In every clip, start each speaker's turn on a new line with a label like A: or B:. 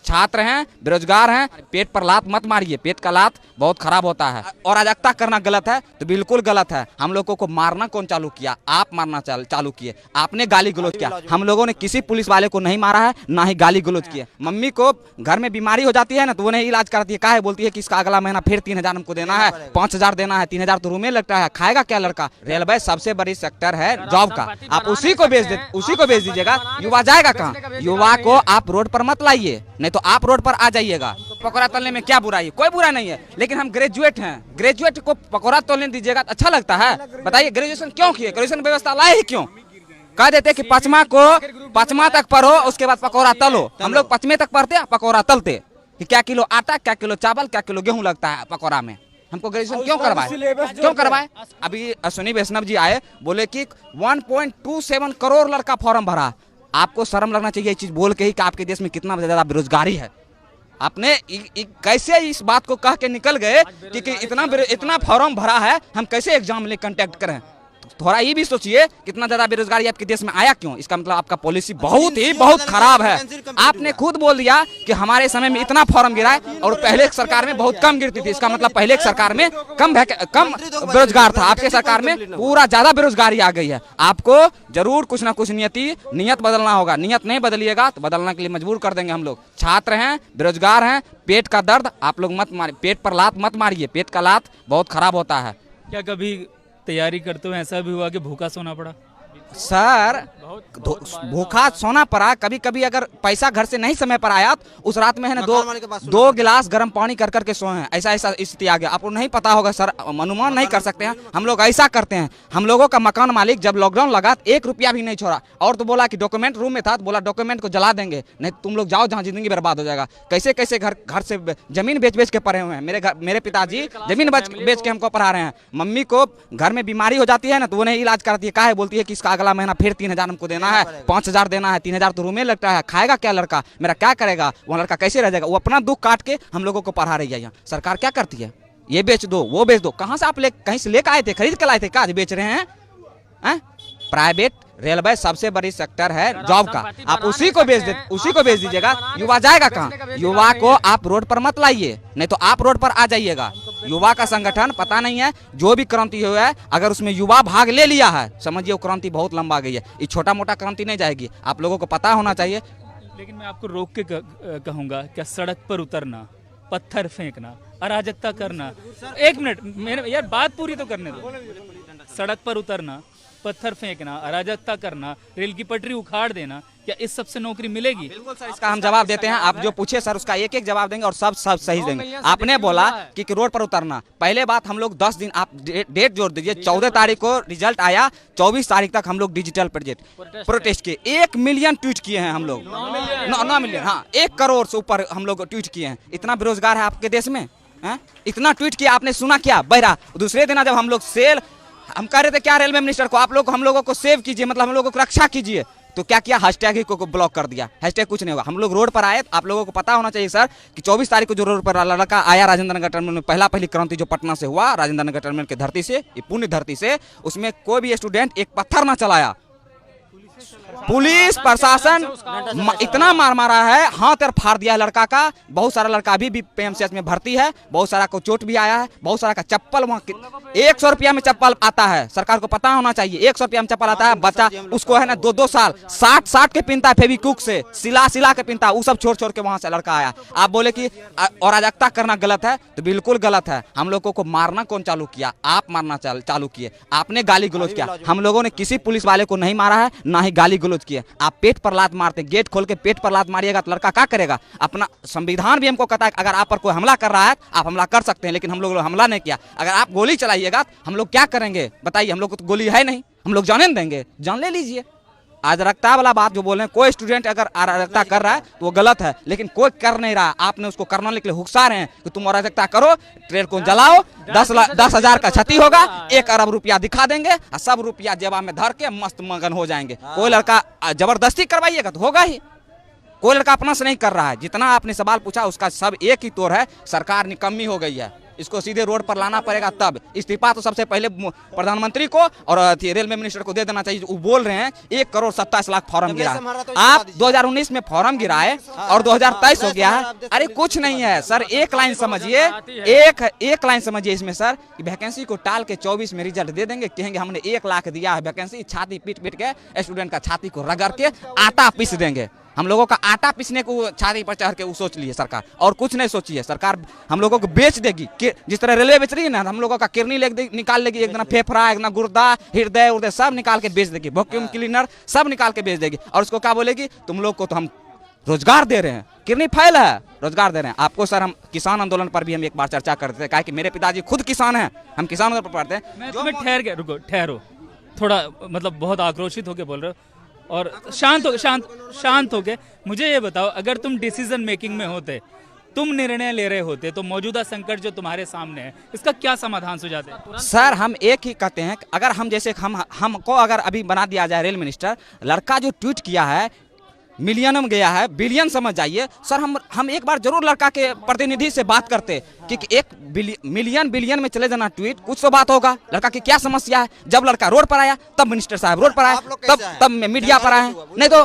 A: छात्र हैं, बेरोजगार हैं, पेट पर लात मत मारिए, पेट का लात बहुत खराब होता है। और अराजकता करना गलत है तो बिल्कुल गलत है। हम लोगों को मारना कौन चालू किया? आप मारना चालू किए, आपने गाली गलौज किया। हम लोगों ने किसी पुलिस वाले को नहीं मारा है, ना ही गाली गलौज किया। मम्मी को घर में बीमारी हो जाती है ना, तो वो नहीं इलाज कराती है, काहे बोलती है कि इसका अगला महीना फिर 3,000 हमको देना है, 5,000 देना है, 3,000 तो रूम में लगता है, खाएगा क्या लड़का? रेलवे सबसे बड़ी सेक्टर है जॉब का, आप उसी को भेज दीजिएगा। युवा जाएगा कहाँ? युवा को आप रोड पर मत लाइए, नहीं तो आप रोड पर आ जाइएगा। पकौड़ा तलने में क्या बुराई है? कोई बुरा नहीं है, लेकिन हम ग्रेजुएट हैं, ग्रेजुएट को पकौड़ा तलने दीजिएगा तो अच्छा लगता है? बताइए, ग्रेजुएशन क्यों किए? ग्रेजुएशन व्यवस्था लाए ही क्यों? कह देते कि पांचवा तक पढ़ो, उसके बाद पकौड़ा तलो। हम लोग 5वें तक पढ़ते हैं, पकौड़ा तलते कि क्या किलो आटा, क्या किलो चावल, क्या किलो गेहूं लगता है पकौड़ा में। हमको ग्रेजुएशन क्यों करवाए? अभी अश्विनी वैष्णव जी आए, बोले कि 1.27 करोड़ लड़का फॉर्म भरा। आपको शर्म लगना चाहिए ये चीज बोल के ही कि आपके देश में कितना ज्यादा बेरोजगारी है। आपने कैसे इस बात को कह के निकल गए कि इतना फॉर्म भरा है, हम कैसे एग्जाम ले कंटेक्ट करें? थोड़ा ये भी सोचिए, कितना ज्यादा बेरोजगारी आपके देश में आया क्यों? इसका मतलब आपका पॉलिसी बहुत खराब है। आपने खुद बोल दिया कि हमारे समय में इतना फॉर्म गिरा है और पहले सरकार में बहुत कम गिरती थी। इसका मतलब पहले सरकार में कम बेरोजगार था, आपके सरकार में पूरा ज्यादा बेरोजगारी आ गई है। आपको जरूर कुछ ना कुछ नियत बदलना होगा। नियत नहीं बदलिएगा तो बदलने के लिए मजबूर कर देंगे हम लोग। छात्र हैं, बेरोजगार हैं, पेट का दर्द आप लोग मत मारिए, पेट पर लात मत मारिए, पेट का लात बहुत खराब होता है।
B: क्या कभी तैयारी करते हुए ऐसा भी हुआ कि भूखा सोना पड़ा?
A: सर, भूखा सोना पड़ा। कभी कभी अगर पैसा घर से नहीं समय पर आया तो उस रात में है ना दो गिलास गर्म पानी कर करके सोए हैं। ऐसा स्थिति आ गया। आपको नहीं पता होगा सर, अनुमान नहीं कर सकते हैं। हम लोग ऐसा करते हैं। हम लोगों का मकान मालिक जब लॉकडाउन लगा 1 रुपया भी नहीं छोड़ा, और तो बोला कि डॉक्यूमेंट रूम में था, तो बोला डॉक्यूमेंट को जला देंगे, नहीं तुम लोग जाओ जहाँ जिंदगी बर्बाद हो जाएगा। कैसे कैसे घर से जमीन बेच के पढ़े हुए हैं। मेरे पिताजी जमीन बेच के हमको पढ़ा रहे हैं। मम्मी को घर में बीमारी हो जाती है ना, तो वो नहीं इलाज कराती है, काहे बोलती है कि इसका अगला महीना फिर 3,000 हमको देना है, 5,000 देना है, 3,000 तो रूम में लगता है, खाएगा क्या लड़का? मेरा क्या करेगा? वो लड़का कैसे रह जाएगा? वो अपना दुख काट के हम लोगों को पढ़ा रही है। यहाँ सरकार क्या करती है? ये बेच दो, वो बेच दो। कहाँ से आप कहीं से लेकर आए थे? खरीद के लाए थे? क्या बेच रहे हैं? प्राइवेट रेलवे सबसे बड़ी सेक्टर है जॉब का, आप उसी को भेज दीजिएगा। युवा जाएगा कहाँ? युवा को आप रोड पर मत लाइए, नहीं तो आप रोड पर आ जाइएगा। युवा का संगठन पता नहीं है, जो भी क्रांति हुआ है, अगर उसमें युवा भाग ले लिया है, समझिए वो क्रांति बहुत लंबा गई है। ये छोटा मोटा क्रांति नहीं जाएगी, आप लोगों को पता होना चाहिए।
B: लेकिन मैं आपको रोक के कहूँगा, क्या सड़क पर उतरना, पत्थर फेंकना, अराजकता करना, 1 मिनट मेरे यार बात पूरी तो करने दो। सड़क पर उतरना, पत्थर फेंकना, अराजकता करना, रेल की पटरी उखाड़ देना, क्या इस सब से नौकरी मिलेगी?
A: बिल्कुल सर, इसका हम जवाब देते हैं। आप जो पूछे सर उसका एक जवाब देंगे और सब सही देंगे। आपने बोला कि रोड पर उतरना, पहले बात हम लोग 10 दिन, आप डेट जोड़ दीजिए। 14 तारीख को रिजल्ट आया, 24 तारीख तक हम लोग डिजिटल प्रोटेस्ट किए। 1 मिलियन ट्वीट किए हैं हम लोग, 9 मिलियन, हाँ 1 करोड़ से ऊपर हम लोग ट्वीट किए हैं। इतना बेरोजगार है आपके देश में? इतना ट्वीट किया, आपने सुना क्या? बहरा। दूसरे दिन जब हम लोग हम कह रहे थे क्या रेलवे मिनिस्टर को, आप लोग हम लोगों को सेव कीजिए, मतलब हम लोगों को रक्षा कीजिए, तो क्या किया? हैशटैग ही को ब्लॉक कर दिया। हैशटैग कुछ नहीं होगा। हम लोग रोड पर आए, आप लोगों को पता होना चाहिए सर कि 24 तारीख को जो रोड पर लड़का आया राजेंद्र नगर टर्मिनल में, पहली क्रांति जो पटना से हुआ, राजेंद्र नगर टर्मिनल की धरती से, ये पुण्य धरती से, उसमें कोई भी स्टूडेंट एक पत्थर ना चलाया। पुलिस प्रशासन इतना मारा है, हाथ और फाड़ दिया है लड़का का। बहुत सारा लड़का अभी भी पीएमसीएच में भर्ती है, बहुत सारा को चोट भी आया है, बहुत सारा का चप्पल वहाँ 100 रुपया में चप्पल आता है। सरकार को पता होना चाहिए, 100 रुपया में चप्पल आता है। बच्चा उसको है ना 2-2 साल 60 के पिनता है, फेविक्विक से सिला के पिनता है। वो सब छोड़ के वहां से लड़का आया। आप बोले कि अराजकता करना गलत है, तो बिल्कुल गलत है। हम लोगों को मारना कौन चालू किया? आप मारना चालू किए, आपने गाली गलौज किया। हम लोगों ने किसी पुलिस वाले को नहीं मारा है, ना ही गाली गलौज किया। आप पेट पर लात मारते, गेट खोल के पेट पर लात मारिएगा तो लड़का क्या करेगा? अपना संविधान भी हमको कहता है अगर आप पर कोई हमला कर रहा है आप हमला कर सकते हैं, लेकिन हम लोग हमला नहीं किया। अगर आप गोली चलाइएगा तो हम लोग क्या करेंगे बताइए? हम लोग को तो गोली है नहीं, हम लोग जाने देंगे? जान ले लीजिए। अराजकता वाला बात जो बोल रहे हैं, कोई स्टूडेंट अगर अराजकता कर रहा है तो वो गलत है, लेकिन कोई कर नहीं रहा। आपने उसको करने के लिए हुक्सा रहे हैं कि तुम अराजकता करो, ट्रेन को जलाओ, 10,000 का क्षति होगा, 1 अरब रुपया दिखा देंगे और सब रुपया जेबा में धर के मस्त मगन हो जाएंगे। कोई लड़का जबरदस्ती करवाइएगा तो होगा ही। कोई लड़का अपना से नहीं कर रहा है। जितना आपने सवाल पूछा उसका सब एक ही तोड़ है, सरकार निकम्मी हो गई है। इसको सीधे रोड पर लाना पड़ेगा। तब इस्तीफा तो सबसे पहले प्रधानमंत्री को और रेलवे मिनिस्टर को दे देना चाहिए। वो बोल रहे हैं 1,27,00,000 फॉर्म गिरा है। आप 2019 में फॉर्म गिराए और 2023 हो गया है। अरे कुछ नहीं है सर, एक लाइन समझिए, एक लाइन समझिए इसमें सर, कि वैकेंसी को टाल के 24 में रिजल्ट दे देंगे, कहेंगे हमने 1 लाख दिया है वैकेंसी, छाती पीट पीट के स्टूडेंट का छाती को रगड़ के आटा पीस देंगे। हम लोगों का आटा पीसने को छाती पर चढ़ के वो सोच लिए सरकार, और कुछ नहीं सोची है सरकार। हम लोगों को बेच देगी, जिस तरह रेलवे बेच रही है ना, हम लोगों का किडनी निकाल लेगी, एक दिन फेफड़ा, एक दिन गुर्दा, हृदय उर्दय सब निकाल के बेच देगी, वैक्यूम क्लीनर सब निकाल के बेच देगी। और उसको क्या बोलेगी, तुम लोग को तो हम रोजगार दे रहे हैं, किडनी फाइल है, रोजगार दे रहे हैं आपको। सर हम किसान आंदोलन पर भी हम एक बार चर्चा करते थे, कहा कि मेरे पिताजी खुद किसान हैं, हम किसान आंदोलन पर पढ़ते हैं।
B: मैं तुम्हें ठहरो, थोड़ा मतलब बहुत आक्रोशित होकर बोल रहे हो, और शांत हो के मुझे ये बताओ, अगर तुम डिसीजन मेकिंग में होते, तुम निर्णय ले रहे होते, तो मौजूदा संकट जो तुम्हारे सामने है, इसका क्या समाधान सुझाते?
A: सर हम एक ही कहते हैं, अगर हम जैसे हमको अगर अभी बना दिया जाए रेल मिनिस्टर, लड़का जो ट्वीट किया है मिलियन में गया है, बिलियन समझ जाइए सर। हम एक बार जरूर लड़का के प्रतिनिधि से बात करते कि एक मिलियन बिलियन में चले जाना ट्वीट, कुछ तो बात होगा, लड़का की क्या समस्या है। जब लड़का रोड पर आया तब मिनिस्टर साहब रोड पर आए, तब मीडिया पर आए, नहीं तो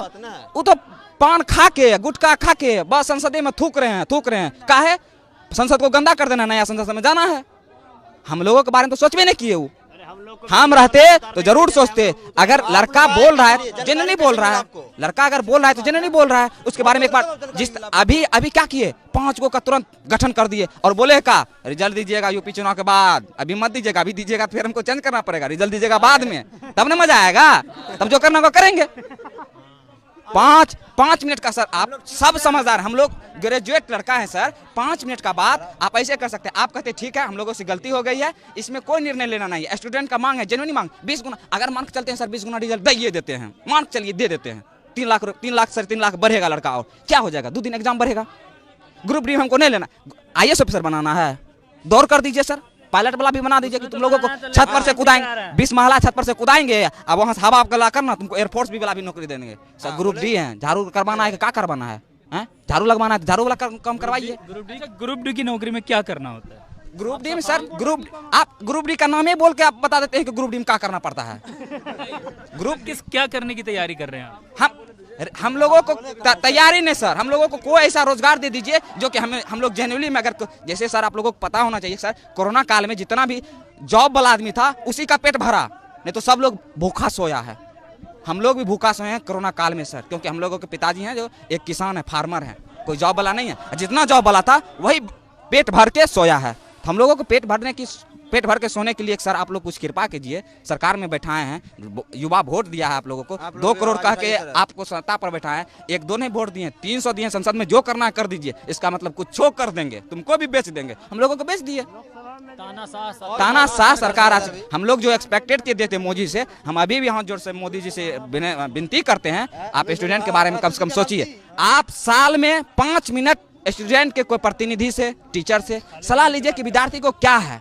A: वो तो पान खा के गुटखा खा के बस संसद में थूक रहे हैं। काहे संसद को गंदा कर देना, नया संसद में जाना है। हम लोगों के बारे में तो सोच भी नहीं किए। हम रहते तो जरूर सोचते। अगर लड़का बोल रहा है, जेन्युइनली बोल रहा है, लड़का अगर बोल रहा है तो जेन्युइनली बोल रहा है, उसके बारे में एक बार जिस अभी क्या किए, 5 गो का तुरंत गठन कर दिए और बोले का रिजल्ट दीजिएगा यूपी चुनाव के बाद, अभी मत दीजिएगा, अभी दीजिएगा फिर हमको चेंज करना पड़ेगा, रिजल्ट दीजिएगा बाद में, तब ना मजा आएगा, तब जो करना वो करेंगे। 5 मिनट का सर, आप सब समझदार, हम लोग ग्रेजुएट लड़का है सर, 5 मिनट का बात आप ऐसे कर सकते हैं। आप कहते ठीक है हम लोगों से गलती हो गई है, इसमें कोई निर्णय लेना नहीं है, स्टूडेंट का मांग है, जेन्युइन मांग, 20 गुना अगर मान के चलते हैं सर, 20 गुना रिजल्ट दे देते हैं, मान के चलिए दे देते हैं, 3 लाख बढ़ेगा लड़का, और क्या हो जाएगा, 2 दिन एग्जाम बढ़ेगा। ग्रुप डी हमको नहीं लेना, IAS ऑफिसर बनाना है, दौड़ कर दीजिए सर, पायलट वाला भी बना दीजिए कि तुम लोगों को छत पर से कूदाएंगे, 20 महला छत पर से कूदाएंगे, अब वहां से हवा आपका ला करना, तुमको एयरफोर्स भी वाला भी नौकरी देंगे सर। ग्रुप डी है, झाड़ू करवाना है, क्या करवाना है, झाड़ू लगवाना है, झाड़ू वाला कम करवाइए।
B: ग्रुप डी की नौकरी में क्या करना होता है?
A: ग्रुप डी में सर, आप ग्रुप डी का नाम ही बोल के आप बता देते हैं कि ग्रुप डी में क्या करना पड़ता है।
B: क्या करने की तैयारी कर रहे हैं
A: हम लोगों को तैयारी नहीं सर, हम लोगों को कोई ऐसा रोजगार दे दीजिए जो कि हम लोग जेन्युइनली में, अगर जैसे सर आप लोगों को पता होना चाहिए सर, कोरोना काल में जितना भी जॉब वाला आदमी था उसी का पेट भरा, नहीं तो सब लोग भूखा सोया है। हम लोग भी भूखा सोए हैं कोरोना काल में सर, क्योंकि हम लोगों के पिताजी हैं जो एक किसान है, फार्मर है, कोई जॉब वाला नहीं है। जितना जॉब वाला था वही पेट भर के सोया है। हम लोगों को पेट भर के सोने के लिए सर आप लोग कुछ कृपा कीजिए, सरकार में बैठाए हैं, युवा वोट दिया है आप लोगों को, 2 करोड़ कह के आपको सत्ता पर बैठाए हैं, 1-2 नहीं वोट दिए, 300 दिए संसद में, जो करना है कर दीजिए, इसका मतलब कुछ छो कर देंगे, तुमको भी बेच देंगे, हम लोगों को बेच दिए। तानाशाह सरकार आज, हम लोग जो एक्सपेक्टेड किए थे मोदी से, हम अभी भी हाथ जोड़ से मोदी जी से विनती करते हैं, आप स्टूडेंट के बारे में कम से कम सोचिए। आप साल में 5 मिनट स्टूडेंट के कोई प्रतिनिधि से, टीचर से सलाह लीजिए कि विद्यार्थी को क्या है,